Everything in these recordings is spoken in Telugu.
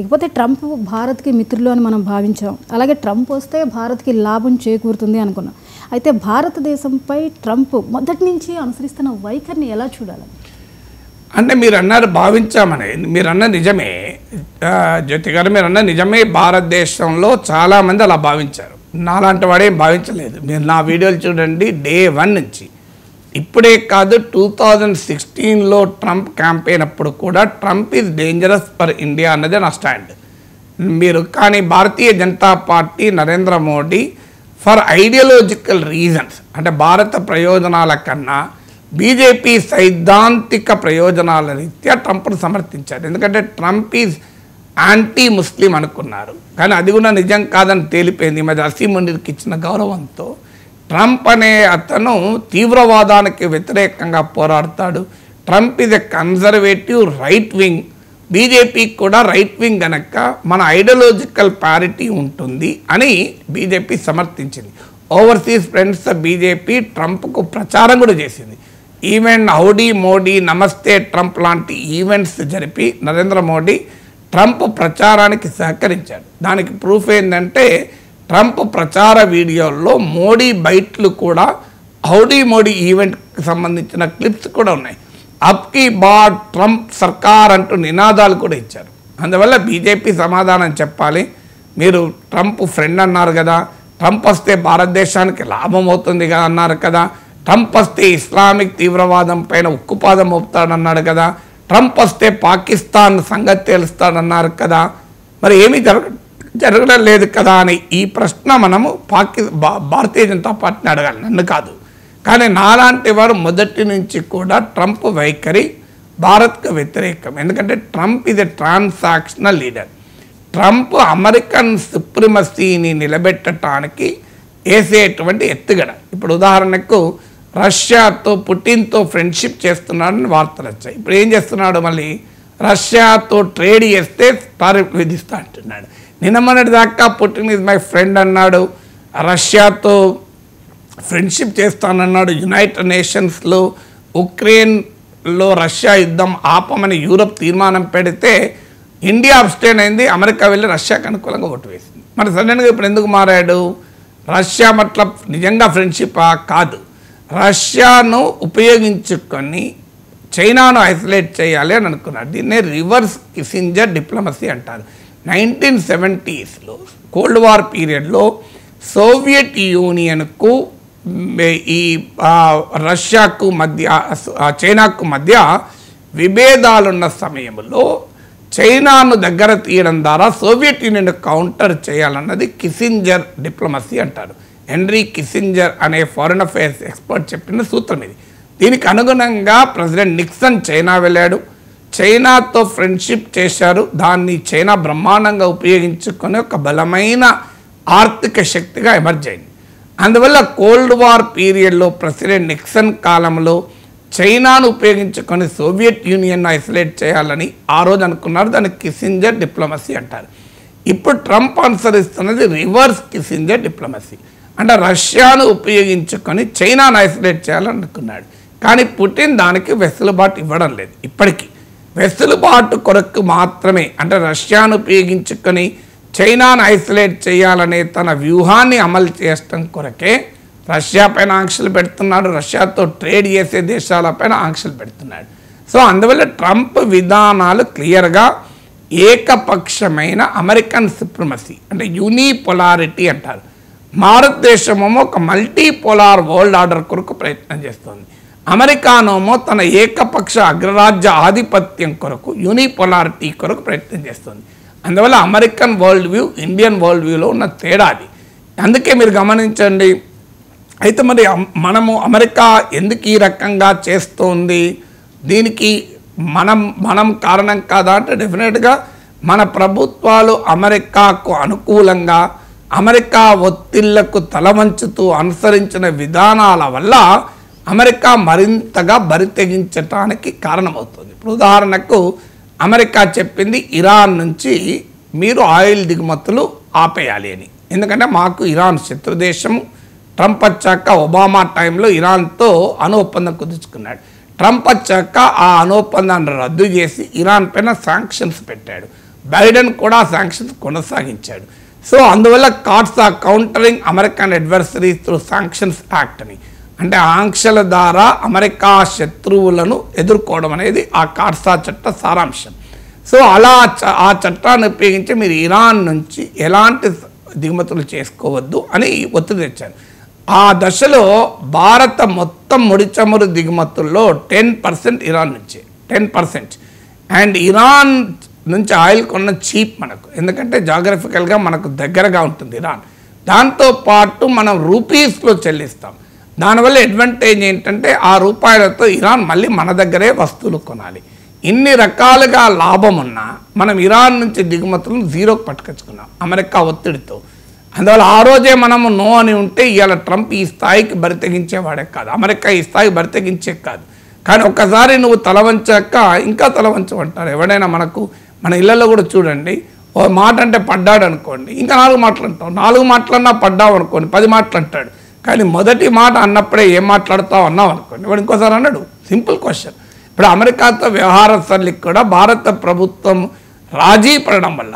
ఇకపోతే ట్రంప్ భారత్కి మిత్రులు అని మనం భావించాం. అలాగే ట్రంప్ వస్తే భారత్కి లాభం చేకూరుతుంది అనుకున్నాం. అయితే భారతదేశంపై ట్రంప్ మొదటి నుంచి అనుసరిస్తున్న వైఖరిని ఎలా చూడాలి? అంటే మీరు అన్నారు భావించామని, మీరు అన్న నిజమే జ్యోతి గారు, మీరు అన్న నిజమే. భారతదేశంలో చాలామంది అలా భావించారు. నాలాంటి వాడేం భావించలేదు. మీరు నా వీడియోలు చూడండి, డే 1 నుంచి. ఇప్పుడే కాదు, 2016లో ట్రంప్ క్యాంపెయిన్ అప్పుడు కూడా Trump is dangerous for India అన్నదే నా స్టాండ్. మీరు కానీ Bharatiya Janata Party Narendra Modi for ideological reasons, అంటే భారత ప్రయోజనాల కన్నా బీజేపీ సైద్ధాంతిక ప్రయోజనాల రీత్యా ట్రంప్ను సమర్థించారు. ఎందుకంటే ట్రంప్ ఈజ్ యాంటీ ముస్లిం అనుకున్నారు, కానీ అది కూడా నిజం కాదని తేలిపోయింది. మరి అసీమునికి ఇచ్చిన గౌరవంతో ట్రంప్ అనే అతను తీవ్రవాదానికి వ్యతిరేకంగా పోరాడతాడు. Trump is a conservative right wing, బీజేపీకి కూడా రైట్ వింగ్ కనుక మన ఐడియాలజికల్ ప్యారిటీ ఉంటుంది అని బీజేపీ సమర్థించింది. ఓవర్సీస్ ఫ్రెండ్స్ బీజేపీ ట్రంప్కు ప్రచారం కూడా చేసింది. ఈవెన్ హౌడీ మోడీ, నమస్తే ట్రంప్ లాంటి ఈవెంట్స్ జరిపి నరేంద్ర మోడీ ట్రంప్ ప్రచారానికి సహకరించాడు. దానికి ప్రూఫ్ ఏంటంటే ట్రంప్ ప్రచార వీడియోల్లో మోడీ బైట్లు కూడా, హౌడీ మోడీ ఈవెంట్కి సంబంధించిన క్లిప్స్ కూడా ఉన్నాయి. అబ్కి బార్ ట్రంప్ సర్కార్ అంటూ నినాదాలు కూడా ఇచ్చారు. అందువల్ల బీజేపీ సమాధానం చెప్పాలి. మీరు ట్రంప్ ఫ్రెండ్ అన్నారు కదా, ట్రంప్ వస్తే భారతదేశానికి లాభం అవుతుంది కదా అన్నారు కదా, ట్రంప్ వస్తే ఇస్లామిక్ తీవ్రవాదం పైన ఉక్కుపాదం మోపుతాడన్నాడు కదా, ట్రంప్ వస్తే పాకిస్తాన్ సంగతి తెలుస్తాడన్నారు కదా, మరి ఏమీ జరగడం లేదు కదా అని ఈ ప్రశ్న మనము భారతీయ జనతా పార్టీని అడగాలి, నన్ను కాదు. కానీ నాలాంటి వారు మొదటి నుంచి కూడా ట్రంప్ వైఖరి భారత్కు వ్యతిరేకం. ఎందుకంటే ట్రంప్ ఇది ట్రాన్సాక్షనల్ లీడర్. ట్రంప్ అమెరికన్ సుప్రిమసీని నిలబెట్టడానికి వేసేటువంటి ఎత్తుగడ. ఇప్పుడు ఉదాహరణకు రష్యాతో, పుటిన్తో ఫ్రెండ్షిప్ చేస్తున్నాడని వార్తలు వచ్చాయి. ఇప్పుడు ఏం చేస్తున్నాడు, మళ్ళీ రష్యాతో ట్రేడ్ చేస్తే టారిఫ్ విధిస్తా అంటున్నాడు. నిన్న మొన్నటి దాకా పుటిన్ ఈజ్ మై ఫ్రెండ్ అన్నాడు, రష్యాతో ఫ్రెండ్షిప్ చేస్తానన్నాడు. యునైటెడ్ నేషన్స్లో ఉక్రెయిన్లో రష్యా యుద్ధం ఆపమని యూరప్ తీర్మానం పెడితే ఇండియా అబ్స్టైన్ అయింది, అమెరికా వెళ్ళి రష్యాకు అనుకూలంగా ఓటు వేసింది. మరి సడన్గా ఇప్పుడు ఎందుకు మారాడు? రష్యా మతలబ్ నిజంగా ఫ్రెండ్షిపా? కాదు. రష్యాను ఉపయోగించుకొని చైనాను ఐసోలేట్ చేయాలి అని అనుకున్నాడు. దీన్నే రివర్స్ కిస్సింజర్ డిప్లొమసీ అంటారు. 1970sలో కోల్డ్ వార్ పీరియడ్లో సోవియట్ యూనియన్కు ఈ రష్యాకు మధ్య, చైనాకు మధ్య విభేదాలున్న సమయంలో చైనాను దగ్గర తీయడం ద్వారా సోవియట్ యూనియన్ కౌంటర్ చేయాలన్నది కిస్సింజర్ డిప్లొమసీ అంటారు. హెన్రీ కిస్సింజర్ అనే ఫారిన్ అఫైర్స్ ఎక్స్పర్ట్ చెప్పిన సూత్రం ఇది. దీనికి అనుగుణంగా ప్రెసిడెంట్ నిక్సన్ చైనా వెళ్ళాడు, చైనాతో ఫ్రెండ్షిప్ చేశారు. దాన్ని చైనా బ్రహ్మాండంగా ఉపయోగించుకొని ఒక బలమైన ఆర్థిక శక్తిగా ఎమర్జ్ అయింది. అందువల్ల కోల్డ్ వార్ పీరియడ్లో ప్రెసిడెంట్ నిక్సన్ కాలంలో చైనాను ఉపయోగించుకొని సోవియట్ యూనియన్ ఐసోలేట్ చేయాలని ఆ రోజు అనుకున్నారు. దాన్ని కిస్సింజర్ డిప్లొమసీ అంటారు. ఇప్పుడు ట్రంప్ అనుసరిస్తున్నది రివర్స్ కిస్సింజర్ డిప్లొమసీ. అంటే రష్యాను ఉపయోగించుకొని చైనాను ఐసోలేట్ చేయాలని అనుకున్నాడు. కానీ పుటిన్ దానికి వెసులుబాటు ఇవ్వడం లేదు. ఇప్పటికీ వెసులుబాటు కొరకు మాత్రమే, అంటే రష్యాను ఉపయోగించుకొని చైనాను ఐసోలేట్ చేయాలనే తన వ్యూహాన్ని అమలు చేయడం కొరకే రష్యా పైన ఆంక్షలు పెడుతున్నాడు, రష్యాతో ట్రేడ్ చేసే దేశాలపైన ఆంక్షలు పెడుతున్నాడు. సో అందువల్ల ట్రంప్ విధానాలు క్లియర్గా ఏకపక్షమైన అమెరికన్ సుప్రిమసీ, అంటే యూనిపోలారిటీ అంటారు. భారతదేశమేమో ఒక మల్టీపోలార్ వరల్డ్ ఆర్డర్ కొరకు ప్రయత్నం చేస్తుంది. అమెరికానేమో తన ఏకపక్ష అగ్రరాజ్య ఆధిపత్యం కొరకు, యూనిపోలారిటీ కొరకు ప్రయత్నం చేస్తుంది. అందువల్ల American world view, Indian world వ్యూలో ఉన్న తేడా అది. అందుకే మీరు గమనించండి. అయితే మరి అమెరికా ఎందుకు ఈ రకంగా చేస్తోంది, దీనికి మనం కారణం కాదా అంటే డెఫినెట్గా మన ప్రభుత్వాలు అమెరికాకు అనుకూలంగా, అమెరికా ఒత్తిళ్లకు తలవంచుతూ అనుసరించిన విధానాల వల్ల అమెరికా మరింతగా బరితెగించటానికి కారణమవుతుంది. ఇప్పుడు ఉదాహరణకు అమెరికా చెప్పింది ఇరాన్ నుంచి మీరు ఆయిల్ దిగుమతులు ఆపేయాలి అని. ఎందుకంటే మాకు ఇరాన్ శత్రుదేశము. ట్రంప్ వచ్చాక ఒబామా టైంలో ఇరాన్తో అణు ఒప్పందం కుదుర్చుకున్నాడు. ట్రంప్ వచ్చాక ఆ అణు ఒప్పందాన్ని రద్దు చేసి ఇరాన్ పైన శాంక్షన్స్ పెట్టాడు. బైడెన్ కూడా శాంక్షన్స్ కొనసాగించాడు. సో అందువల్ల cards are countering American adversaries through sanctions act అని, అంటే ఆంక్షల ద్వారా అమెరికా శత్రువులను ఎదుర్కోవడం అనేది ఆ కార్డ్సా చట్ట సారాంశం. సో అలా ఆ చట్టాన్ని ఉపయోగించి మీరు ఇరాన్ నుంచి ఎలాంటి దిగుమతులు చేసుకోవద్దు అని ఒత్తిడి తెచ్చారు. ఆ దశలో భారత మొత్తం ముడి చమురు దిగుమతుల్లో 10% ఇరాన్ నుంచే, 10%. అండ్ ఇరాన్ నుంచి ఆయిల్ కొన్న చీప్ మనకు, ఎందుకంటే జాగ్రఫికల్గా మనకు దగ్గరగా ఉంటుంది ఇరాన్. దాంతోపాటు మనం రూపీస్లో చెల్లిస్తాం. దానివల్ల అడ్వాంటేజ్ ఏంటంటే ఆ రూపాయలతో ఇరాన్ మళ్ళీ మన దగ్గరే వస్తువులు కొనాలి. ఇన్ని రకాలుగా లాభం ఉన్నా మనం ఇరాన్ నుంచి దిగుమతులను జీరోకి పట్టుకొచ్చుకున్నాం అమెరికా ఒత్తిడితో. అందువల్ల ఆ రోజే మనము నో అని ఉంటే ఇవాళ ట్రంప్ ఈ స్థాయికి బరితెగించేవాడే కాదు, అమెరికా ఈ స్థాయికి బరితెగించే కాదు. కానీ ఒక్కసారి నువ్వు తలవంచాక ఇంకా తలవంచమంటారు ఎవడైనా. మన ఇళ్లలో కూడా చూడండి, ఓ మాట అంటే పడ్డాడు అనుకోండి, ఇంకా 4 మాటలు అంటావు, 4 మాటలన్నా పడ్డావు అనుకోండి, 10 మాటలు అంటాడు. కానీ మొదటి మాట అన్నప్పుడే ఏం మాట్లాడతావు అన్నావు అనుకోండి, వాడు ఇంకోసారి అన్నాడు. Simple question. ఇప్పుడు అమెరికాతో వ్యవహార సరళికి కూడా భారత ప్రభుత్వం రాజీ పడడం వల్ల,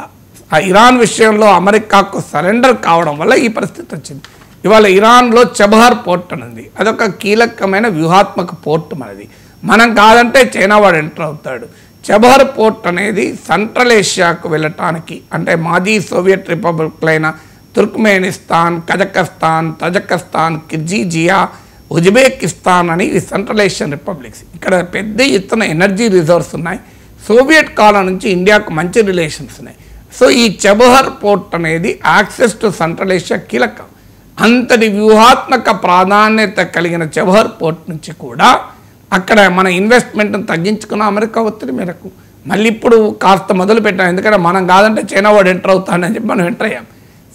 ఆ ఇరాన్ విషయంలో అమెరికాకు సరెండర్ కావడం వల్ల ఈ పరిస్థితి వచ్చింది. ఇవాళ ఇరాన్లో చబహార్ పోర్ట్ అని ఉంది, అదొక కీలకమైన వ్యూహాత్మక పోర్ట్ మనది. మనం కాదంటే చైనా వాడు ఎంటర్ అవుతాడు. చబహార్ పోర్ట్ అనేది సెంట్రల్ ఏషియాకు వెళ్ళటానికి, అంటే మాజీ సోవియట్ రిపబ్లిక్లైన తుర్క్మెనిస్తాన్, కజకస్తాన్, తజకస్తాన్, కిర్జిజియా, ఉజ్బెకిస్తాన్ అని ఈ సెంట్రల్ ఏషియన్ రిపబ్లిక్స్. ఇక్కడ పెద్ద ఎత్తున ఎనర్జీ రిజర్వ్స్ ఉన్నాయి. సోవియట్ కాలం నుంచి ఇండియాకు మంచి రిలేషన్స్ ఉన్నాయి. సో ఈ చబహార్ పోర్ట్ అనేది యాక్సెస్ టు సెంట్రల్ ఏషియా కీలకం. అంతటి వ్యూహాత్మక ప్రాధాన్యత కలిగిన చబహార్ పోర్ట్ నుంచి కూడా అక్కడ మన ఇన్వెస్ట్మెంట్ని తగ్గించుకున్న అమెరికా ఒత్తిడి మేరకు మళ్ళీ ఇప్పుడు కాస్త మొదలు పెట్టాం. ఎందుకంటే మనం కాదంటే చైనా వాడు ఎంటర్ అవుతాడని చెప్పి మనం ఎంటర్ అయ్యాం.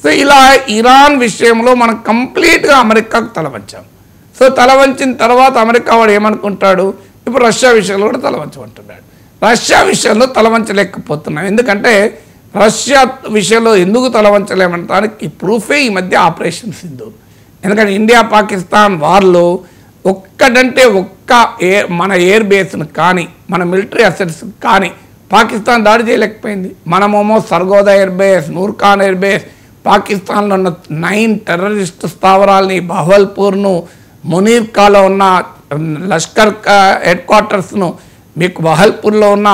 సో ఇలా ఇరాన్ విషయంలో మనం కంప్లీట్గా అమెరికాకు తలవంచాం. సో తలవంచిన తర్వాత అమెరికా వాడు ఏమనుకుంటాడు, ఇప్పుడు రష్యా విషయంలో కూడా తలవంచమంటున్నాడు. రష్యా విషయంలో తలవంచలేకపోతున్నాం. ఎందుకంటే రష్యా విషయంలో ఎందుకు తలవంచలేమంటానికి ప్రూఫే ఈ మధ్య ఆపరేషన్ సింధూర్. ఎందుకంటే ఇండియా పాకిస్తాన్ వార్లో ఒక్కటంటే మన ఎయిర్ బేస్ను కానీ మన మిలిటరీ అసెట్స్ కానీ పాకిస్తాన్ దాడి చేయలేకపోయింది. మనమేమో Sargodha air base, Nur Khan air base, పాకిస్తాన్లో ఉన్న 9 టెర్రరిస్ట్ స్థావరాలని, బహవల్పూర్ను, మునీర్కాలో ఉన్న లష్కర్ హెడ్ క్వార్టర్స్ను, మీకు బహల్పూర్లో ఉన్న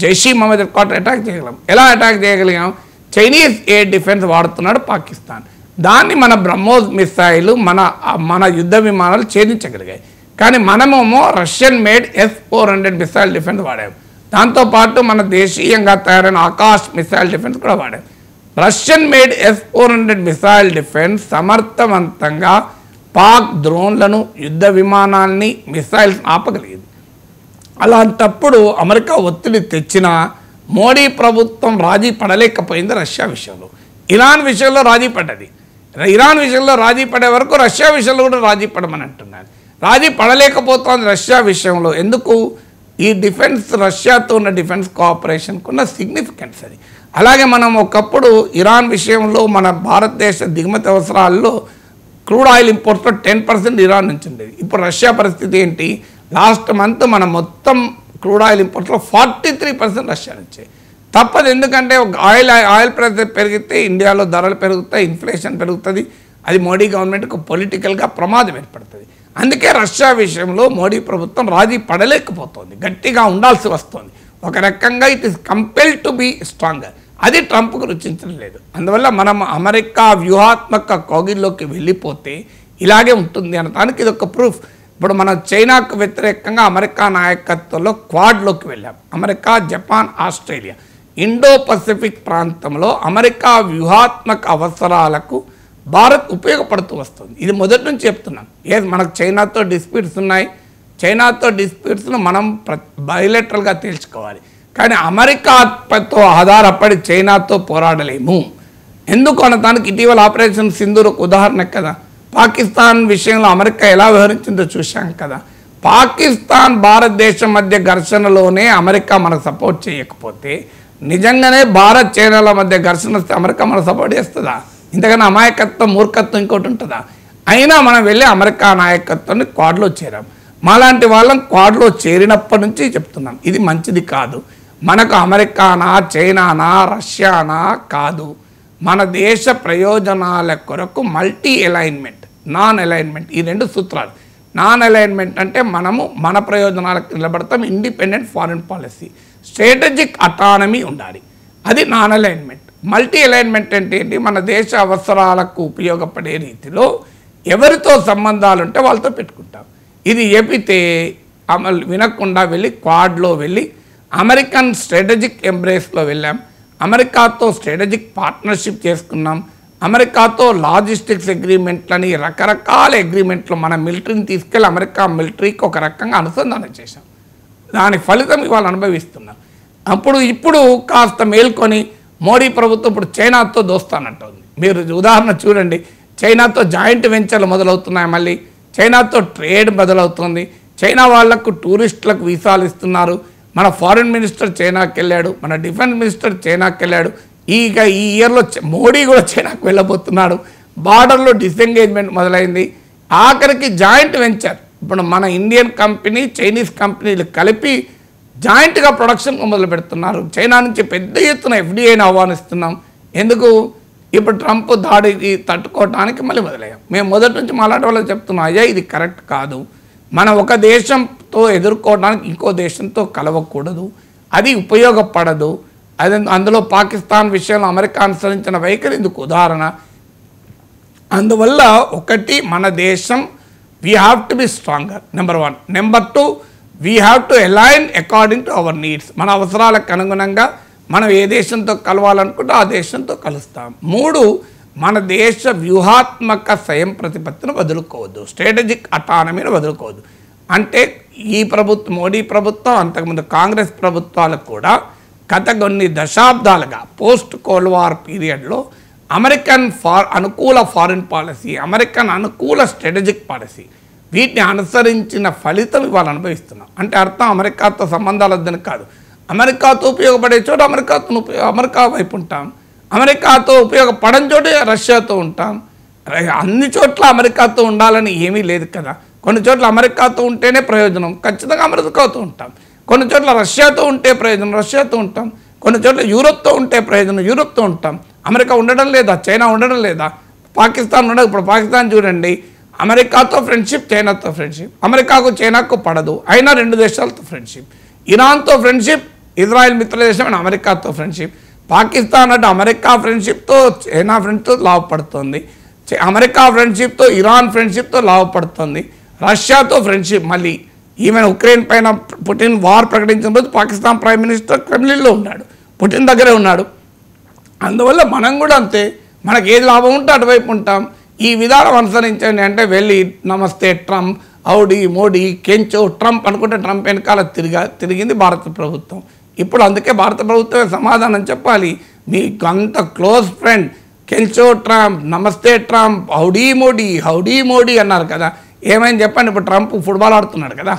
Jaishe Mohammed headquarter attack చేయగలం. ఎలా అటాక్ చేయగలిగాం? చైనీస్ ఎయిర్ డిఫెన్స్ వాడుతున్నాడు పాకిస్తాన్. దాన్ని మన బ్రహ్మోస్ మిసైలు మన యుద్ధ విమానాలు ఛేదించగలిగాయి. కానీ మనమేమో Russian made S-400 missile defence వాడాము. దాంతోపాటు మన దేశీయంగా తయారైన ఆకాశ్ మిసైల్ డిఫెన్స్ కూడా వాడాము. Russian made S-400 missile defence సమర్థవంతంగా పాక్ డ్రోన్లను, యుద్ధ విమానాల్ని, మిసైల్స్ ఆపగలిగింది. అలాంటప్పుడు అమెరికా ఒత్తిడి తెచ్చినా మోడీ ప్రభుత్వం రాజీ పడలేకపోయింది రష్యా విషయంలో. ఇరాన్ విషయంలో రాజీ పడ్డది. ఇరాన్ విషయంలో రాజీ పడే వరకు రష్యా విషయంలో కూడా రాజీ పడమని అంటున్నారు. రాజీ పడలేకపోతుంది రష్యా విషయంలో. ఎందుకు? ఈ డిఫెన్స్, రష్యాతో ఉన్న డిఫెన్స్ కోఆపరేషన్కు ఉన్న సిగ్నిఫికెన్స్ అది. అలాగే మనం ఒకప్పుడు ఇరాన్ విషయంలో మన భారతదేశ దిగుమతి అవసరాల్లో క్రూడ్ ఆయిల్ ఇంపోర్ట్స్లో 10% ఇరాన్ నుంచి ఉండేది. ఇప్పుడు రష్యా పరిస్థితి ఏంటి? లాస్ట్ మంత్ మన మొత్తం క్రూడ్ ఆయిల్ ఇంపోర్ట్స్లో 43% రష్యా నుంచి. తప్పదు, ఎందుకంటే ఆయిల్ ప్రైస్ పెరిగితే ఇండియాలో ధరలు పెరుగుతాయి, ఇన్ఫ్లేషన్ పెరుగుతుంది. అది మోడీ గవర్నమెంట్కు పొలిటికల్గా ప్రమాదం ఏర్పడుతుంది. అందుకే రష్యా విషయంలో మోడీ ప్రభుత్వం రాజీ పడలేకపోతుంది, గట్టిగా ఉండాల్సి వస్తుంది. ఒక రకంగా it is compelled to be stronger. అది ట్రంప్కు రుచించడం లేదు. అందువల్ల మనం అమెరికా వ్యూహాత్మక కౌగిల్లోకి వెళ్ళిపోతే ఇలాగే ఉంటుంది అనడానికి ఇది ఒక ప్రూఫ్. ఇప్పుడు మన చైనాకు వ్యతిరేకంగా అమెరికా నాయకత్వంలో క్వాడ్లోకి వెళ్ళాం. America, Japan, Australia, Indo Pacific ప్రాంతంలో అమెరికా వ్యూహాత్మక అవసరాలకు భారత్ ఉపయోగపడుతూ వస్తుంది. ఇది మొదటి నుంచి చెప్తున్నాం. మనకు చైనాతో డిస్ప్యూట్స్ ఉన్నాయి. చైనాతో డిస్ప్యూట్స్ను మనం బయలెటరల్గా తేల్చుకోవాలి. కానీ అమెరికాతో ఆధారపడి చైనాతో పోరాడలేము. ఎందుకు అనడానికి ఇటీవల ఆపరేషన్ సింధూర్ ఒక ఉదాహరణ కదా. పాకిస్తాన్ విషయంలో అమెరికా ఎలా వ్యవహరించిందో చూశాం కదా. పాకిస్తాన్ భారతదేశం మధ్య ఘర్షణలోనే అమెరికా మనకు సపోర్ట్ చేయకపోతే నిజంగానే భారత్ చైనాల మధ్య ఘర్షణ వస్తే అమెరికా మనకు సపోర్ట్ చేస్తుందా? ఇంతకన్నా అమాయకత్వం, మూర్ఖత్వం ఇంకోటి ఉంటుందా? అయినా మనం వెళ్ళి అమెరికా నాయకత్వాన్ని క్వాడ్లో చేరాం. మాలాంటి వాళ్ళం క్వాడ్లో చేరినప్పటి నుంచి చెప్తున్నాం ఇది మంచిది కాదు. మనకు అమెరికానా, చైనానా, రష్యానా కాదు. మన దేశ ప్రయోజనాల కొరకు మల్టీ అలైన్మెంట్, నాన్ అలైన్మెంట్, ఈ రెండు సూత్రాలు. నాన్ అలైన్మెంట్ అంటే మనము మన ప్రయోజనాలకు నిలబడతాం, independent foreign policy, strategic autonomy ఉండాలి, అది నాన్ అలైన్మెంట్. మల్టీ అలైన్మెంట్ అంటే ఏంటి? మన దేశ అవసరాలకు ఉపయోగపడే రీతిలో ఎవరితో సంబంధాలు ఉంటే వాళ్ళతో పెట్టుకుంటాం. ఇది చెబితే అమలు వినకుండా వెళ్ళి క్వాడ్లో వెళ్ళి అమెరికన్ స్ట్రాటజిక్ ఎంబ్రేస్లో వెళ్ళాం, అమెరికాతో స్ట్రాటజిక్ పార్ట్నర్షిప్ చేసుకున్నాం, అమెరికాతో లాజిస్టిక్స్ అగ్రిమెంట్లని రకరకాల అగ్రిమెంట్లు మన మిలిటరీని తీసుకెళ్ళి అమెరికా మిలిటరీకి ఒక రకంగా అనుసంధానం చేశాం. దాని ఫలితం ఇవాళ అనుభవిస్తున్నాం. ఇప్పుడు కాస్త మేల్కొని మోడీ ప్రభుత్వం ఇప్పుడు చైనాతో దోస్తానంటుంది. మీరు ఉదాహరణ చూడండి, చైనాతో జాయింట్ వెంచర్లు మొదలవుతున్నాయి, మళ్ళీ చైనాతో ట్రేడ్ మొదలవుతుంది, చైనా వాళ్లకు టూరిస్టులకు వీసాలు ఇస్తున్నారు. మన ఫారిన్ మినిస్టర్ చైనాకి వెళ్ళాడు, మన డిఫెన్స్ మినిస్టర్ చైనాకి వెళ్ళాడు. ఈ ఇయర్లో మోడీ కూడా చైనాకు వెళ్ళబోతున్నాడు. బార్డర్లో డిసెంగేజ్మెంట్ మొదలైంది. ఆఖరికి జాయింట్ వెంచర్, ఇప్పుడు మన ఇండియన్ కంపెనీ చైనీస్ కంపెనీలు కలిపి జాయింట్గా ప్రొడక్షన్ మొదలు పెడుతున్నారు. చైనా నుంచి పెద్ద ఎత్తున ఎఫ్డీఐని ఆహ్వానిస్తున్నాం. ఎందుకు? ఇప్పుడు ట్రంప్ దాడికి తట్టుకోవడానికి మళ్ళీ మొదలయ్యాం. మేము మొదటి నుంచి మాలాంటి వాళ్ళకి చెప్తున్నాం, అయ్యా ఇది కరెక్ట్ కాదు, మనం ఒక దేశంతో ఎదుర్కోవడానికి ఇంకో దేశంతో కలవకూడదు, అది ఉపయోగపడదు. అది అందులో పాకిస్తాన్ విషయంలో అమెరికా అనుసరించిన వైఖరి ఇందుకు ఉదాహరణ. అందువల్ల ఒకటి, మన దేశం we have to be stronger, number 1. Number 2, we have to align according to our needs. మన అవసరాలకు అనుగుణంగా మనం ఏ దేశంతో కలవాలనుకుంటే ఆ దేశంతో కలుస్తాం. 3, మన దేశ వ్యూహాత్మక స్వయం ప్రతిపత్తిని వదులుకోవద్దు, స్ట్రాటజిక్ అటానమీని వదులుకోవద్దు. అంటే ఈ ప్రభుత్వం, మోడీ ప్రభుత్వం, అంతకుముందు కాంగ్రెస్ ప్రభుత్వాలకు కూడా గత కొన్ని దశాబ్దాలుగా పోస్ట్ కోల్డ్ వార్ పీరియడ్లో అమెరికన్ అనుకూల ఫారిన్ పాలసీ, అమెరికన్ అనుకూల స్ట్రాటజిక్ పాలసీ, వీటిని అనుసరించిన ఫలితం ఇవాళ అనుభవిస్తున్నాం. అంటే అర్థం అమెరికాతో సంబంధాలు వద్దని కాదు, అమెరికాతో ఉపయోగపడే చోట అమెరికా వైపు ఉంటాం, అమెరికాతో ఉపయోగపడని చోట రష్యాతో ఉంటాం. అన్ని చోట్ల అమెరికాతో ఉండాలని ఏమీ లేదు కదా. కొన్ని చోట్ల అమెరికాతో ఉంటేనే ప్రయోజనం, ఖచ్చితంగా అమెరికాతో ఉంటాం. కొన్ని చోట్ల రష్యాతో ఉంటే ప్రయోజనం, రష్యాతో ఉంటాం. కొన్ని చోట్ల యూరోప్తో ఉంటే ప్రయోజనం, యూరోప్తో ఉంటాం. అమెరికా ఉండడం లేదా, చైనా ఉండడం లేదా, పాకిస్తాన్ ఉండదు. ఇప్పుడు పాకిస్తాన్ చూడండి, అమెరికాతో ఫ్రెండ్షిప్, చైనాతో ఫ్రెండ్షిప్, అమెరికాకు చైనాకు పడదు, అయినా 2 దేశాలతో ఫ్రెండ్షిప్. ఇరాన్తో ఫ్రెండ్షిప్, ఇజ్రాయెల్ మిత్రదేశం, అమెరికాతో ఫ్రెండ్షిప్. పాకిస్తాన్ అంటే అమెరికా ఫ్రెండ్షిప్తో చైనా ఫ్రెండ్తో లాభపడుతుంది, అమెరికా ఫ్రెండ్షిప్తో ఇరాన్ ఫ్రెండ్షిప్తో లాభపడుతుంది, రష్యాతో ఫ్రెండ్షిప్. మళ్ళీ ఈమెన్ ఉక్రెయిన్ పైన పుటిన్ వార్ ప్రకటించిన రోజు పాకిస్తాన్ ప్రైమ్ మినిస్టర్ క్రెమ్లిన్లో ఉన్నాడు, పుటిన్ దగ్గరే ఉన్నాడు. అందువల్ల మనం కూడా అంతే, మనకి ఏది లాభం ఉంటే అటువైపు ఉంటాం. ఈ విధానం అనుసరించండి అంటే వెళ్ళి నమస్తే ట్రంప్, హౌడీ మోడీ, కెంచో ట్రంప్ అనుకుంటే ట్రంప్ వెనకాల తిరిగింది భారత ప్రభుత్వం. ఇప్పుడు అందుకే భారత ప్రభుత్వమే సమాధానం చెప్పాలి. మీకు అంత క్లోజ్ ఫ్రెండ్ కెంచో ట్రంప్, నమస్తే ట్రంప్, హౌడీ మోడీ అన్నారు కదా, ఏమైంది చెప్పండి. ఇప్పుడు ట్రంప్ ఫుట్బాల్ ఆడుతున్నాడు కదా.